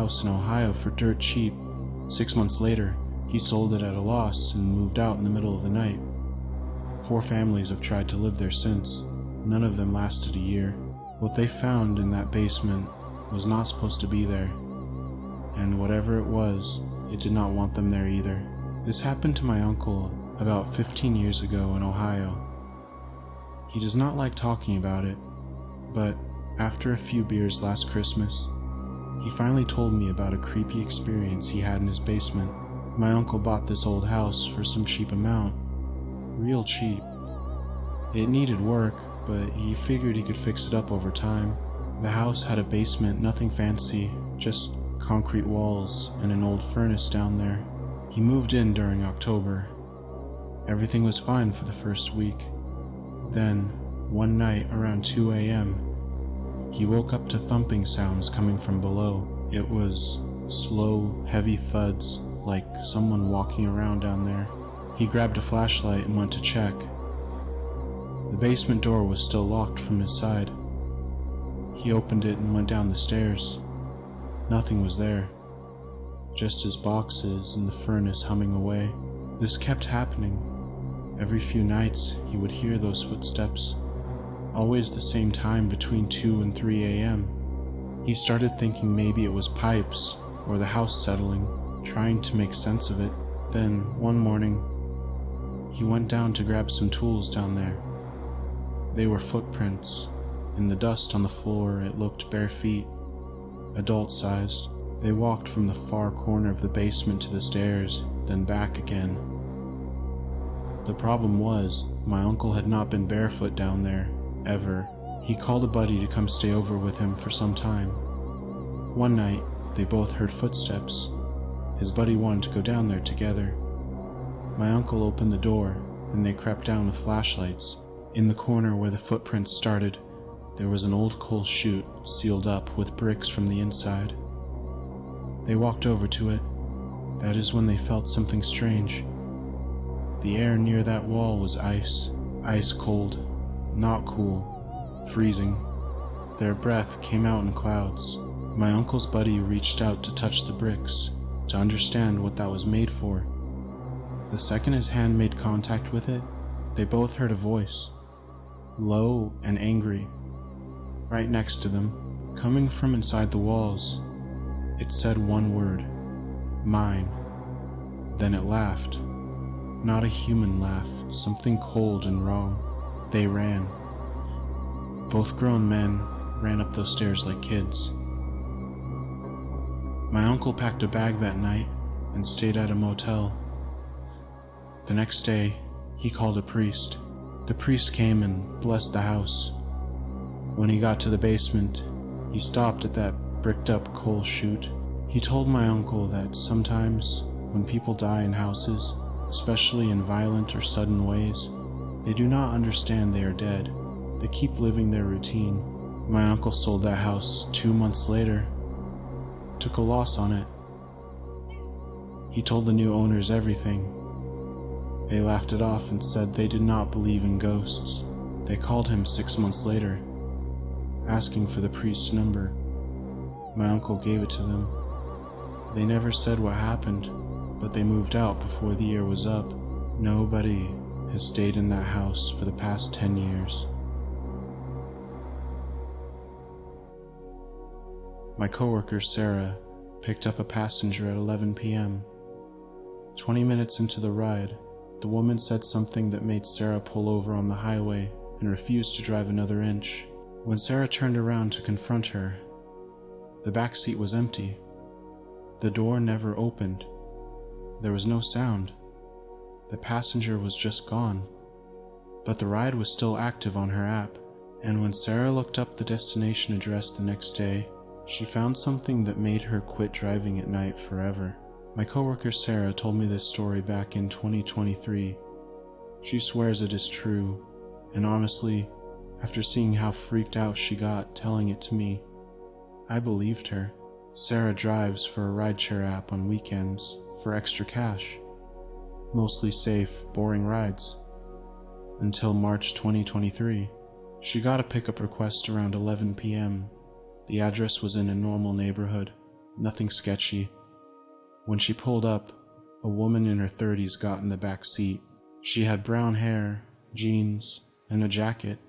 house in Ohio for dirt cheap. 6 months later, he sold it at a loss and moved out in the middle of the night. 4 families have tried to live there since. None of them lasted a year. What they found in that basement was not supposed to be there. And whatever it was, it did not want them there either. This happened to my uncle about 15 years ago in Ohio. He does not like talking about it, but after a few beers last Christmas, he finally told me about a creepy experience he had in his basement. My uncle bought this old house for some cheap amount. Real cheap. It needed work, but he figured he could fix it up over time. The house had a basement, nothing fancy, just concrete walls and an old furnace down there. He moved in during October. Everything was fine for the first week. Then, one night around 2 a.m., he woke up to thumping sounds coming from below. It was slow, heavy thuds, like someone walking around down there. He grabbed a flashlight and went to check. The basement door was still locked from his side. He opened it and went down the stairs. Nothing was there, just his boxes and the furnace humming away. This kept happening. Every few nights he would hear those footsteps, always the same time between 2 and 3 a.m. He started thinking maybe it was pipes or the house settling, trying to make sense of it. Then, one morning, he went down to grab some tools down there. They were footprints. In the dust on the floor, it looked bare feet, adult-sized. They walked from the far corner of the basement to the stairs, then back again. The problem was, my uncle had not been barefoot down there, ever. He called a buddy to come stay over with him for some time. One night, they both heard footsteps. His buddy wanted to go down there together. My uncle opened the door, and they crept down with flashlights. In the corner where the footprints started, there was an old coal chute sealed up with bricks from the inside. They walked over to it. That is when they felt something strange. The air near that wall was ice cold, not cool, freezing. Their breath came out in clouds. My uncle's buddy reached out to touch the bricks, to understand what that was made for. The second his hand made contact with it, they both heard a voice, low and angry, right next to them, coming from inside the walls. It said one word, mine. Then it laughed. Not a human laugh, something cold and wrong. They ran. Both grown men ran up those stairs like kids. My uncle packed a bag that night and stayed at a motel. The next day, he called a priest. The priest came and blessed the house. When he got to the basement, he stopped at that bricked-up coal chute. He told my uncle that sometimes, when people die in houses, especially in violent or sudden ways, they do not understand they are dead. They keep living their routine. My uncle sold that house 2 months later. Took a loss on it. He told the new owners everything. They laughed it off and said they did not believe in ghosts. They called him 6 months later, asking for the priest's number. My uncle gave it to them. They never said what happened, but they moved out before the year was up. Nobody has stayed in that house for the past 10 years. My coworker, Sarah, picked up a passenger at 11 p.m. 20 minutes into the ride, the woman said something that made Sarah pull over on the highway and refused to drive another inch. When Sarah turned around to confront her, the back seat was empty. The door never opened. There was no sound. The passenger was just gone. But the ride was still active on her app, and when Sarah looked up the destination address the next day, she found something that made her quit driving at night forever. My coworker Sarah told me this story back in 2023. She swears it is true, and honestly, after seeing how freaked out she got telling it to me, I believed her. Sarah drives for a rideshare app on weekends for extra cash. Mostly safe, boring rides. Until March 2023. She got a pickup request around 11 p.m. The address was in a normal neighborhood. nothing sketchy. When she pulled up, a woman in her 30s got in the back seat. She had brown hair, jeans, and a jacket.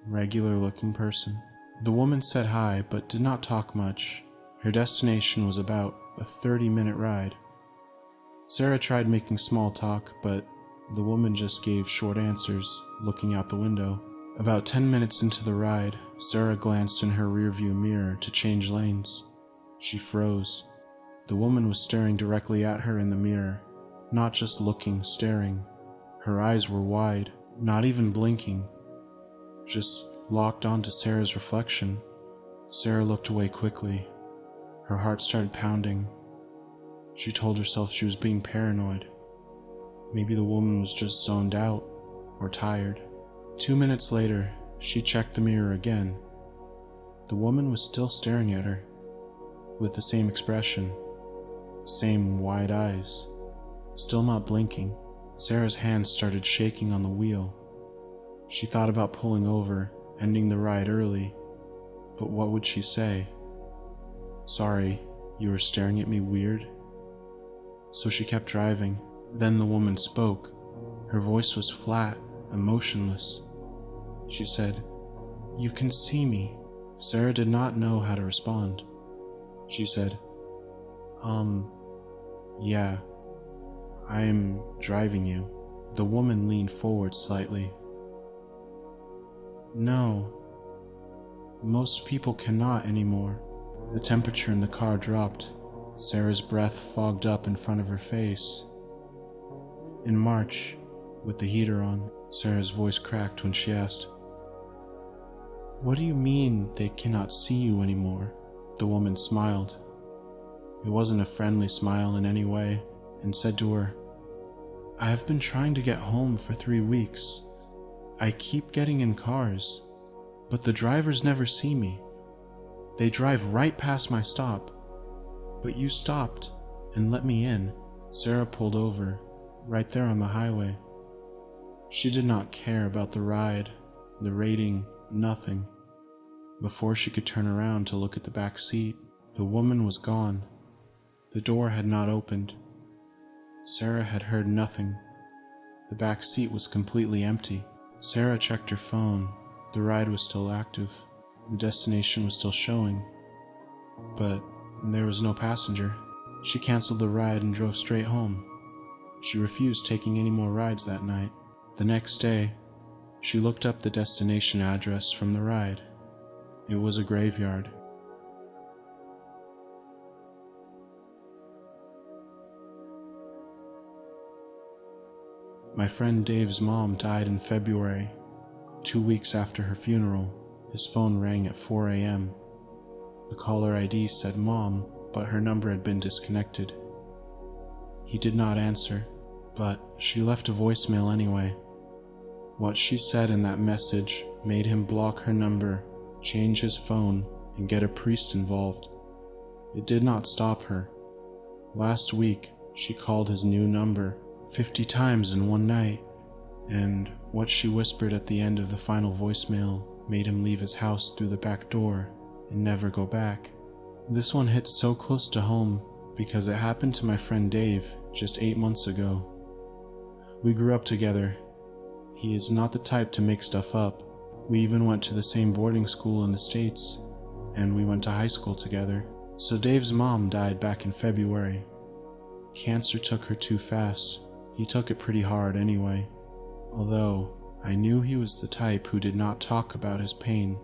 Regular-looking person. The woman said hi, but did not talk much. Her destination was about a 30-minute ride. Sarah tried making small talk, but the woman just gave short answers, looking out the window. About 10 minutes into the ride, Sarah glanced in her rearview mirror to change lanes. She froze. The woman was staring directly at her in the mirror, not just looking, staring. Her eyes were wide, not even blinking, just locked onto Sarah's reflection. Sarah looked away quickly. Her heart started pounding. She told herself she was being paranoid. Maybe the woman was just zoned out or tired. 2 minutes later, she checked the mirror again. The woman was still staring at her, with the same expression, same wide eyes, still not blinking. Sarah's hands started shaking on the wheel. She thought about pulling over, ending the ride early, but what would she say? Sorry, you were staring at me weird? So she kept driving. Then the woman spoke. Her voice was flat, emotionless. She said, "You can see me." Sarah did not know how to respond. She said, yeah, I am driving you." The woman leaned forward slightly. "No, most people cannot anymore." The temperature in the car dropped. Sarah's breath fogged up in front of her face. In March, with the heater on, Sarah's voice cracked when she asked, "What do you mean they cannot see you anymore?" The woman smiled. It wasn't a friendly smile in any way, and said to her, "I have been trying to get home for 3 weeks. I keep getting in cars, but the drivers never see me. They drive right past my stop. But you stopped and let me in." Sarah pulled over, right there on the highway. She did not care about the ride, the rating, nothing. Before she could turn around to look at the back seat, the woman was gone. The door had not opened. Sarah had heard nothing. The back seat was completely empty. Sarah checked her phone. The ride was still active. The destination was still showing. But there was no passenger. She canceled the ride and drove straight home. She refused taking any more rides that night. The next day, she looked up the destination address from the ride. It was a graveyard. My friend Dave's mom died in February. 2 weeks after her funeral, his phone rang at 4 a.m. The caller ID said Mom, but her number had been disconnected. He did not answer, but she left a voicemail anyway. What she said in that message made him block her number, change his phone, and get a priest involved. It did not stop her. Last week, she called his new number 50 times in one night, and what she whispered at the end of the final voicemail made him leave his house through the back door and never go back. This one hits so close to home because it happened to my friend Dave just 8 months ago. We grew up together. He is not the type to make stuff up. We even went to the same boarding school in the States, and we went to high school together. So Dave's mom died back in February. Cancer took her too fast. He took it pretty hard anyway, although I knew he was the type who did not talk about his pain.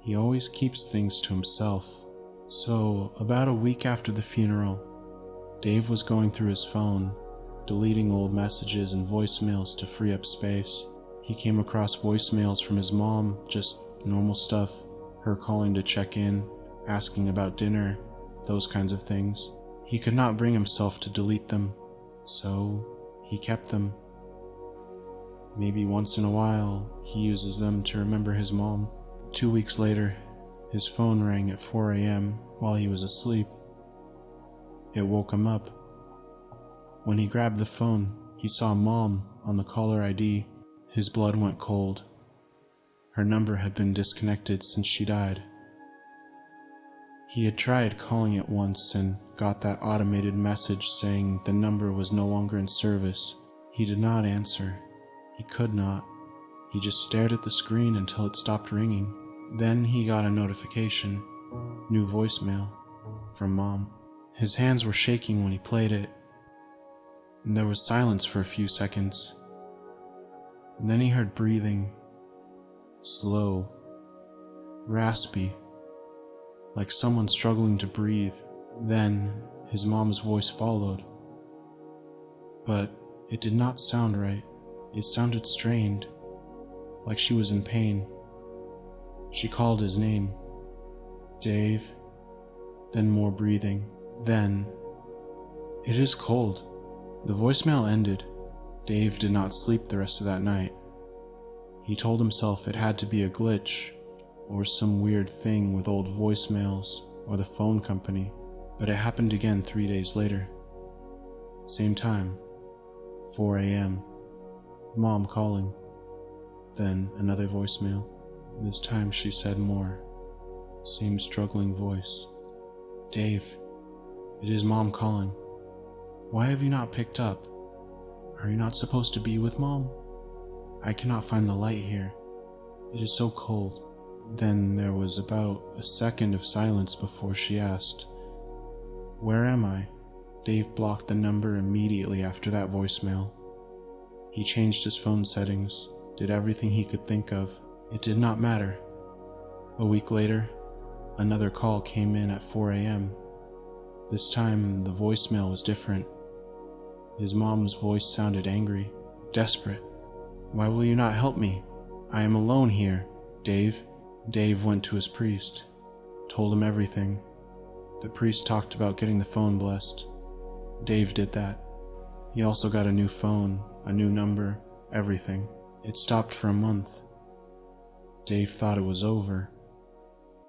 He always keeps things to himself. So, about a week after the funeral, Dave was going through his phone, deleting old messages and voicemails to free up space. He came across voicemails from his mom, just normal stuff, her calling to check in, asking about dinner, those kinds of things. He could not bring himself to delete them, so he kept them. Maybe once in a while, he uses them to remember his mom. 2 weeks later, his phone rang at 4 a.m. while he was asleep. It woke him up. When he grabbed the phone, he saw Mom on the caller ID. His blood went cold. Her number had been disconnected since she died. He had tried calling it once and got that automated message saying the number was no longer in service. He did not answer. He could not. He just stared at the screen until it stopped ringing. Then he got a notification. New voicemail. From Mom. His hands were shaking when he played it. And there was silence for a few seconds. And then he heard breathing. Slow. Raspy. Like someone struggling to breathe. Then his mom's voice followed. But it did not sound right. It sounded strained. Like she was in pain. She called his name. Dave. Then more breathing. Then, "It is cold." The voicemail ended. Dave did not sleep the rest of that night. He told himself it had to be a glitch, or some weird thing with old voicemails, or the phone company, but it happened again 3 days later. Same time, 4 a.m., Mom calling. Then another voicemail. This time she said more. Same struggling voice. "Dave, it is Mom calling. Why have you not picked up? Are you not supposed to be with Mom? I cannot find the light here. It is so cold." Then there was about a second of silence before she asked, "Where am I?" Dave blocked the number immediately after that voicemail. He changed his phone settings, did everything he could think of. It did not matter. A week later, another call came in at 4 a.m. This time, the voicemail was different. His mom's voice sounded angry, desperate. "Why will you not help me? I am alone here, Dave." Dave went to his priest, told him everything. The priest talked about getting the phone blessed. Dave did that. He also got a new phone, a new number, everything. It stopped for a month. Dave thought it was over.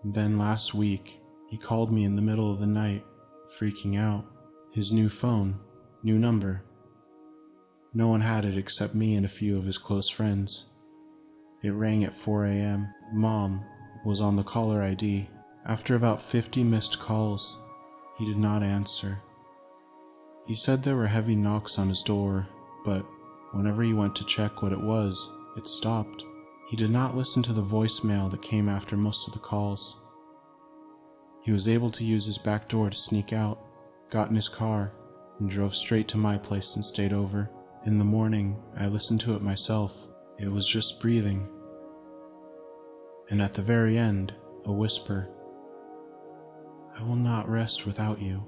Then last week, he called me in the middle of the night, freaking out. His new phone, new number. No one had it except me and a few of his close friends. It rang at 4 a.m. Mom was on the caller ID. After about 50 missed calls, he did not answer. He said there were heavy knocks on his door, but whenever he went to check what it was, it stopped. He did not listen to the voicemail that came after most of the calls. He was able to use his back door to sneak out, got in his car, and drove straight to my place and stayed over. In the morning, I listened to it myself. It was just breathing. And at the very end, a whisper, "I will not rest without you."